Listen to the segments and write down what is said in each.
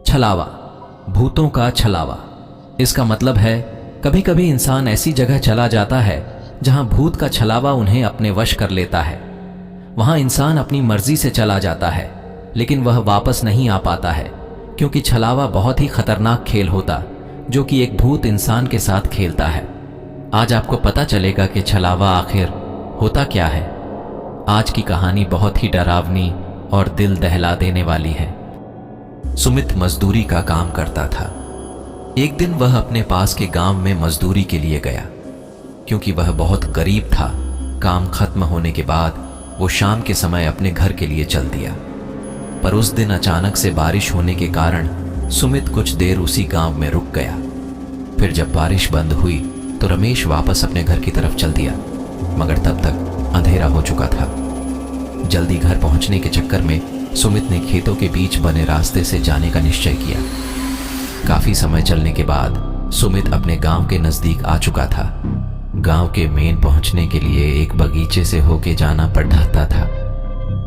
छलावा, भूतों का छलावा। इसका मतलब है कभी कभी इंसान ऐसी जगह चला जाता है जहां भूत का छलावा उन्हें अपने वश कर लेता है। वहां इंसान अपनी मर्जी से चला जाता है, लेकिन वह वापस नहीं आ पाता है, क्योंकि छलावा बहुत ही खतरनाक खेल होता जो कि एक भूत इंसान के साथ खेलता है। आज आपको पता चलेगा कि छलावा आखिर होता क्या है। आज की कहानी बहुत ही डरावनी और दिल दहला देने वाली है। सुमित मजदूरी का काम करता था। एक दिन वह अपने पास के गांव में मजदूरी के लिए गया। क्योंकि वह बहुत गरीब था, काम खत्म होने के बाद वो शाम के समय अपने घर के लिए चल दिया। पर उस दिन अचानक से बारिश होने के कारण सुमित कुछ देर उसी गांव में रुक गया। फिर जब बारिश बंद हुई तो रमेश वापस अपने घर की तरफ चल दिया, मगर तब तक अंधेरा हो चुका था। जल्दी घर पहुंचने के चक्कर में सुमित ने खेतों के बीच बने रास्ते से जाने का निश्चय किया। काफी समय चलने के बाद सुमित अपने गांव के नजदीक आ चुका था। गांव के मेन पहुंचने के लिए एक बगीचे से होके जाना पड़ता था।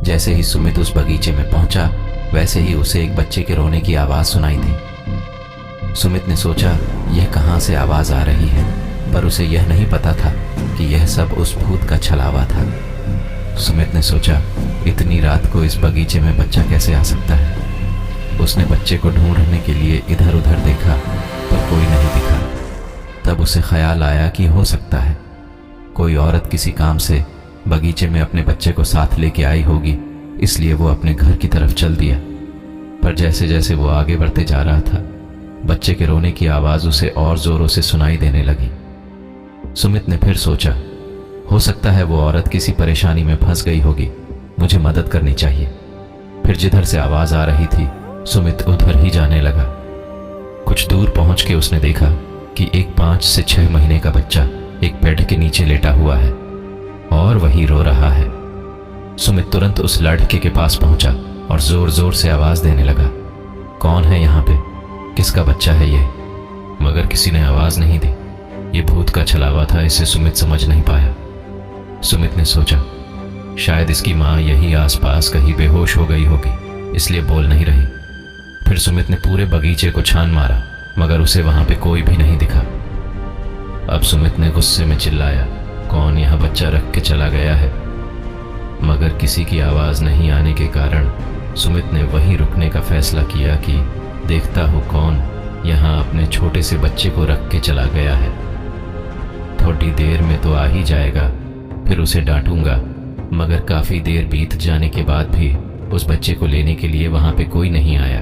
जैसे ही सुमित उस बगीचे में पहुंचा, वैसे ही उसे एक बच्चे के रोने की आवाज सुनाई दी। सुमित ने सोचा यह कहां से आवाज आ रही है, पर उसे यह नहीं पता था कि यह सब उस भूत का छलावा था। सुमित ने सोचा इतनी रात को इस बगीचे में बच्चा कैसे आ सकता है। उसने बच्चे को ढूंढने के लिए इधर उधर देखा, पर कोई नहीं दिखा। तब उसे ख्याल आया कि हो सकता है कोई औरत किसी काम से बगीचे में अपने बच्चे को साथ लेके आई होगी, इसलिए वो अपने घर की तरफ चल दिया। पर जैसे जैसे वो आगे बढ़ते जा रहा था, बच्चे के रोने की आवाज उसे और जोरों से सुनाई देने लगी। सुमित ने फिर सोचा हो सकता है वो औरत किसी परेशानी में फंस गई होगी, मुझे मदद करनी चाहिए। फिर जिधर से आवाज आ रही थी सुमित उधर ही जाने लगा। कुछ दूर पहुंच के उसने देखा कि एक 5 से 6 महीने का बच्चा एक बेड के नीचे लेटा हुआ है और वही रो रहा है। सुमित तुरंत उस लड़के के पास पहुंचा और जोर जोर से आवाज देने लगा, कौन है यहाँ पे, किसका बच्चा है ये? मगर किसी ने आवाज नहीं दी। ये भूत का छलावा था, इसे सुमित समझ नहीं पाया। सुमित ने सोचा शायद इसकी माँ यही आसपास कहीं बेहोश हो गई होगी, इसलिए बोल नहीं रही। फिर सुमित ने पूरे बगीचे को छान मारा, मगर उसे वहां पे कोई भी नहीं दिखा। अब सुमित ने गुस्से में चिल्लाया, कौन यहाँ बच्चा रख के चला गया है? मगर किसी की आवाज नहीं आने के कारण सुमित ने वहीं रुकने का फैसला किया कि देखता हूँ कौन यहाँ अपने छोटे से बच्चे को रख के चला गया है। थोड़ी देर में तो आ ही जाएगा, फिर उसे डांटूंगा। मगर काफी देर बीत जाने के बाद भी उस बच्चे को लेने के लिए वहां पे कोई नहीं आया।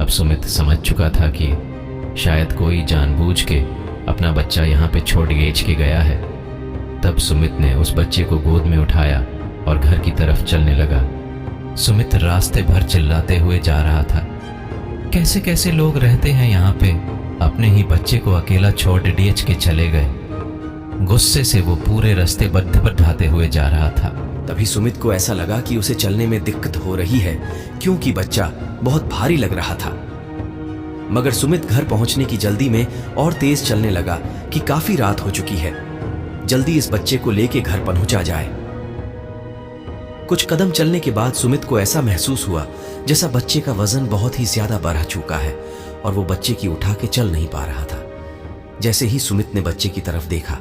अब सुमित समझ चुका था कि शायद कोई जानबूझ के अपना बच्चा यहाँ पे छोड़ गेज के गया है। तब सुमित ने उस बच्चे को गोद में उठाया और घर की तरफ चलने लगा। सुमित रास्ते भर चिल्लाते हुए जा रहा था, कैसे कैसे लोग रहते हैं यहाँ पे, अपने ही बच्चे को अकेला छोड़ डीएच के चले गए। गुस्से से वो पूरे रास्ते बढ़ाते हुए जा रहा था। तभी सुमित को ऐसा लगा कि उसे चलने में दिक्कत हो रही है, क्योंकि बच्चा बहुत भारी लग रहा था। मगर सुमित घर पहुंचने की जल्दी में और तेज चलने लगा कि काफी रात हो चुकी है, जल्दी इस बच्चे को लेके घर पहुंचा जाए। कुछ कदम चलने के बाद सुमित को ऐसा महसूस हुआ जैसा बच्चे का वजन बहुत ही ज्यादा बढ़ चुका है और वो बच्चे की उठा के चल नहीं पा रहा था। जैसे ही सुमित ने बच्चे की तरफ देखा,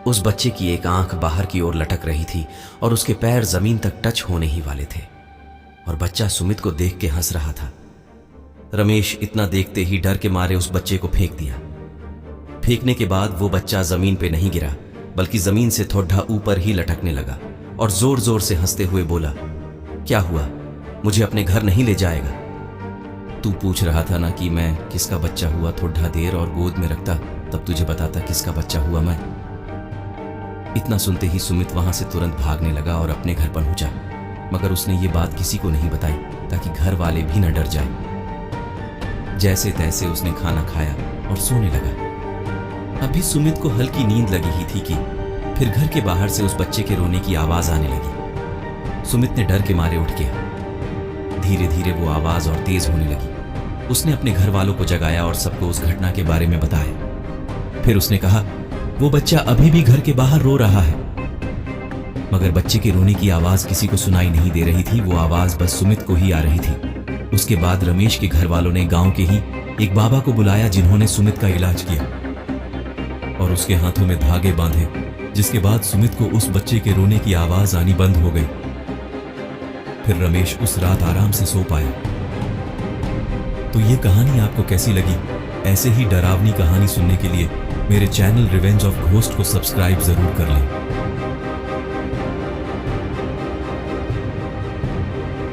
उस बच्चे की एक आंख बाहर की ओर लटक रही थी और उसके पैर जमीन तक टच होने ही वाले थे और बच्चा सुमित को देख के हंस रहा था। रमेश इतना देखते ही डर के मारे उस बच्चे को फेंक दिया। फेंकने के बाद वो बच्चा जमीन पे नहीं गिरा, बल्कि जमीन से थोड़ा ऊपर ही लटकने लगा और जोर जोर से हंसते हुए बोला, क्या हुआ, मुझे अपने घर नहीं ले जाएगा? तू पूछ रहा था ना कि मैं किसका बच्चा हुआ, थोड़ा देर और गोद में रखता तब तुझे बताता किसका बच्चा हुआ मैं। इतना सुनते ही सुमित वहां से तुरंत भागने लगा और अपने घर पहुंचा, मगर उसने ये बात किसी को नहीं बताई ताकि घर वाले भी न डर जाए। जैसे तैसे उसने खाना खाया और सोने लगा। अभी सुमित को हल्की नींद लगी ही थी कि फिर घर के बाहर से उस बच्चे के रोने की आवाज आने लगी। सुमित ने डर के मारे उठ गया। धीरे धीरे वो आवाज और तेज होने लगी। उसने अपने घर वालों को जगाया और सबको उस घटना के बारे में बताया। फिर उसने कहा, वो बच्चा अभी भी घर के बाहर रो रहा है। मगर बच्चे के रोने की आवाज किसी को सुनाई नहीं दे रही थी। वो आवाज बस सुमित को ही आ रही थी। उसके बाद रमेश के घर वालों ने गांव के ही एक बाबा को बुलाया, जिन्होंने सुमित का इलाज किया और उसके हाथों में धागे बांधे, जिसके बाद सुमित को उस बच्चे के रोने की आवाज आनी बंद हो गई। फिर रमेश उस रात आराम से सो पाया। तो ये कहानी आपको कैसी लगी? ऐसे ही डरावनी कहानी सुनने के लिए मेरे चैनल रिवेंज ऑफ घोस्ट को सब्सक्राइब जरूर कर लें।